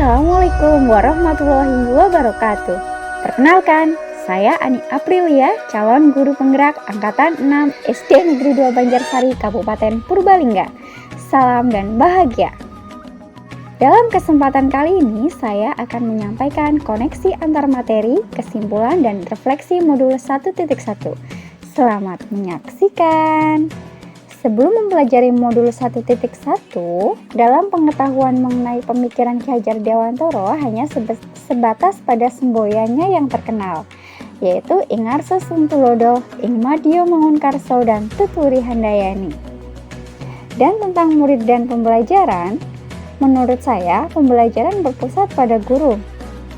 Assalamualaikum warahmatullahi wabarakatuh. Perkenalkan, saya Ani Aprilia, calon guru penggerak Angkatan 6 SD Negeri 2 Banjarsari, Kabupaten Purbalingga. Salam dan bahagia. Dalam kesempatan kali ini, saya akan menyampaikan koneksi antar materi, kesimpulan, dan refleksi modul 1.1. Selamat menyaksikan. Sebelum mempelajari modul 1.1, dalam pengetahuan mengenai pemikiran Ki Hajar Dewantara hanya sebatas pada semboyannya yang terkenal, yaitu Ingarso Sungtulodo, Ing Madya Mangunkarso, dan Tuturi Handayani. Dan tentang murid dan pembelajaran, menurut saya pembelajaran berpusat pada guru.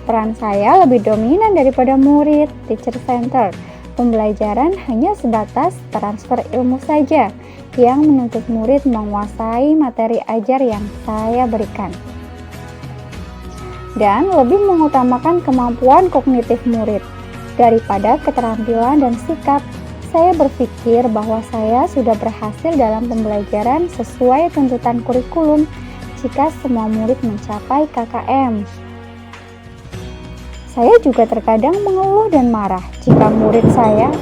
Peran saya lebih dominan daripada murid, teacher center. Pembelajaran hanya sebatas transfer ilmu saja, yang menuntut murid menguasai materi ajar yang saya berikan, dan lebih mengutamakan kemampuan kognitif murid daripada keterampilan dan sikap. Saya berpikir bahwa saya sudah berhasil dalam pembelajaran sesuai tuntutan kurikulum jika semua murid mencapai KKM. Saya juga terkadang mengeluh dan marah jika murid saya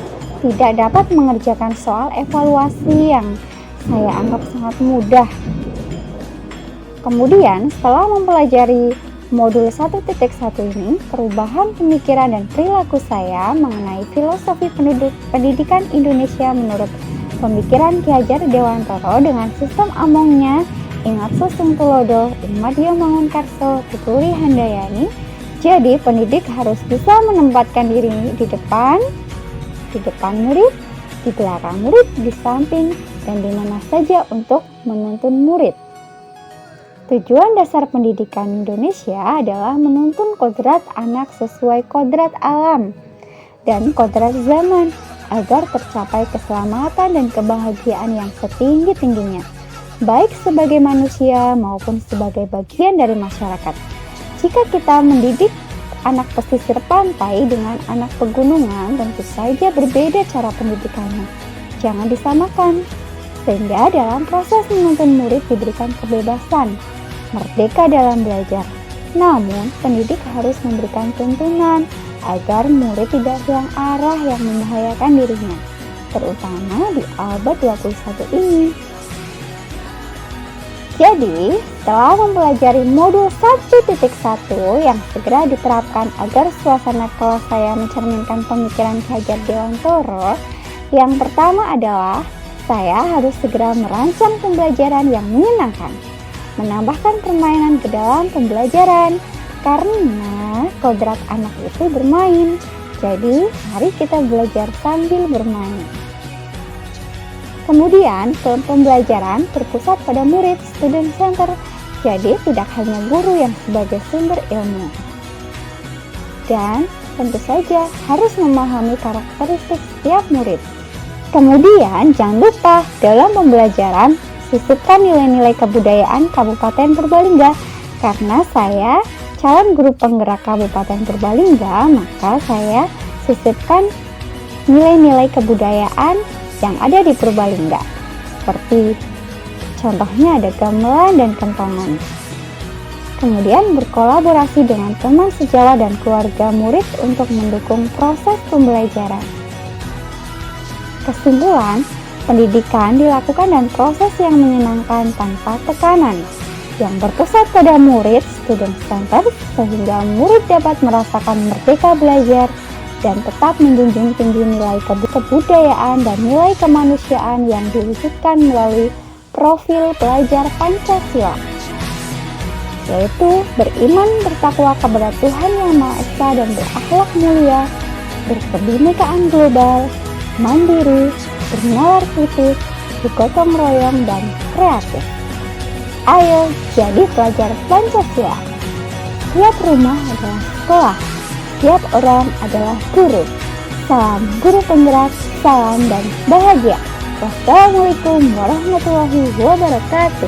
tidak dapat mengerjakan soal evaluasi yang saya anggap sangat mudah. Kemudian, setelah mempelajari modul 1.1 ini, perubahan pemikiran dan perilaku saya mengenai filosofi pendidikan Indonesia menurut pemikiran Ki Hajar Dewantara dengan sistem amongnya Ingarso Sungtulodo, Ing Madya Mangunkarso, Tuturi Handayani. Jadi, pendidik harus bisa menempatkan diri di depan murid, di belakang murid, di samping, dan di mana saja untuk menuntun murid. Tujuan dasar pendidikan Indonesia adalah menuntun kodrat anak sesuai kodrat alam dan kodrat zaman agar tercapai keselamatan dan kebahagiaan yang setinggi-tingginya, baik sebagai manusia maupun sebagai bagian dari masyarakat. Jika kita mendidik anak pesisir pantai dengan anak pegunungan, tentu saja berbeda cara pendidikannya. Jangan disamakan, sehingga dalam proses menuntun murid diberikan kebebasan, merdeka dalam belajar. Namun, pendidik harus memberikan tuntunan agar murid tidak hilang arah yang membahayakan dirinya, terutama di abad 21 ini. Jadi, setelah mempelajari modul 1.1 yang segera diterapkan agar suasana kelas saya mencerminkan pemikiran Ki Hajar Dewantara, yang pertama adalah saya harus segera merancang pembelajaran yang menyenangkan, menambahkan permainan ke dalam pembelajaran, karena kodrat anak itu bermain. Jadi, mari kita belajar sambil bermain. Kemudian, pembelajaran berpusat pada murid, student center. Jadi, tidak hanya guru yang sebagai sumber ilmu. Dan tentu saja harus memahami karakteristik setiap murid. Kemudian, jangan lupa dalam pembelajaran sisipkan nilai-nilai kebudayaan Kabupaten Purbalingga. Karena saya calon guru penggerak Kabupaten Purbalingga, maka saya sisipkan nilai-nilai kebudayaan yang ada di Purbalingga, seperti contohnya ada gamelan dan kentongan. Kemudian berkolaborasi dengan teman sejawat dan keluarga murid untuk mendukung proses pembelajaran. Kesimpulan, pendidikan dilakukan dan proses yang menyenangkan tanpa tekanan, yang berpusat pada murid, student center, sehingga murid dapat merasakan merdeka belajar dan tetap menjunjung tinggi nilai kebudayaan dan nilai kemanusiaan yang diwujudkan melalui profil pelajar Pancasila, yaitu beriman bertakwa kepada Tuhan Yang Maha Esa dan berakhlak mulia, berkebinekaan global, mandiri, bernalar kritis, bergotong royong, dan kreatif. Ayo jadi pelajar Pancasila. Setiap rumah adalah sekolah, setiap orang adalah guru. Salam guru penggerak, salam dan bahagia. Wassalamualaikum warahmatullahi wabarakatuh.